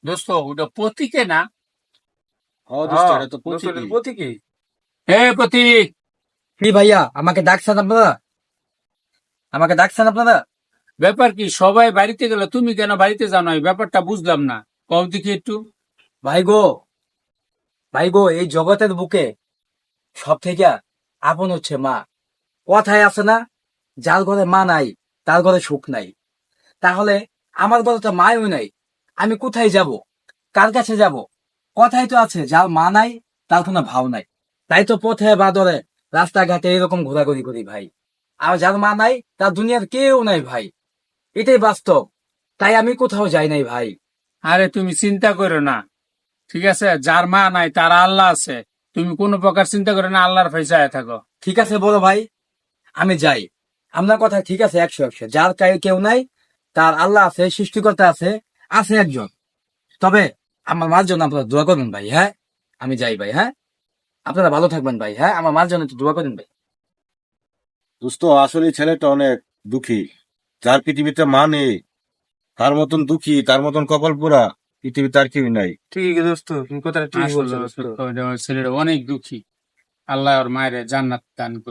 দোস্ত ওটা প্রতীকে না? হ্যাঁ দোস্ত, এটা তো দোস্তের প্রতীকী। প্রতীকী। হে প্রতীক, কি ভাইয়া, আমাকে ডাকছেন আপনারা? আমাকে ডাকছেন আপনারা? ব্যাপার কি? সবাই বাড়িতে গেল, তুমি কেন বাড়িতে যাও না? এই ব্যাপারটা বুঝলাম না, কও দেখি একটু। ভাই গো, ভাই গো, এই জগতের বুকে সব থেকে আপন হচ্ছে মা। কথায় আছে না, যার ঘরে মা নাই তার ঘরে সুখ নাই। তাহলে আমার ঘরে তো মাও নাই, আমি কোথায় যাব? কার কাছে যাব? কথাই তো আছে, যার মা নাই তার কোনো ভাও নাই। তাই তো পথে বাদরে রাস্তাঘাটে এরকম ঘোরাঘুরি করি ভাই। আর যার মা নাই তার দুনিয়ার কেউ নাই ভাই, এটাই বাস্তব। তাই আমি কোথাও যাই নাই ভাই। আরে তুমি চিন্তা করো না, ঠিক আছে? যার মা নাই তার আল্লাহ আছে। তুমি কোনো প্রকার চিন্তা করো না, আল্লাহর পয়সায় থাকো। ঠিক আছে বড় ভাই, আমি যাই। আপনার কথা ঠিক আছে, 100 যার কেউ নাই তার আল্লাহ আছে, সৃষ্টিকর্তা আছে, আছে একজন। তবে আমার মার জন্য আপনারা দোয়া করবেন ভাই, হ্যাঁ? আমি যাই ভাই, হ্যাঁ? আপনারা ভালো থাকবেন ভাই, হ্যাঁ? আমার মার জন্য একটু দোয়া করেন ভাই। দোস্ত আসলে এই ছেলেটা অনেক দুঃখী। যার পৃথিবীতে মা নেই, তার মতন দুঃখী, তার মতন কপাল পোড়া পৃথিবীতে আর কেউ নাই। ঠিকই দোস্ত, তুমি কথাটা ঠিক আসলে বলছো দোস্ত। ছেলেটা অনেক দুঃখী। আল্লাহ ওর মায়ের জান্নাত দান করুক।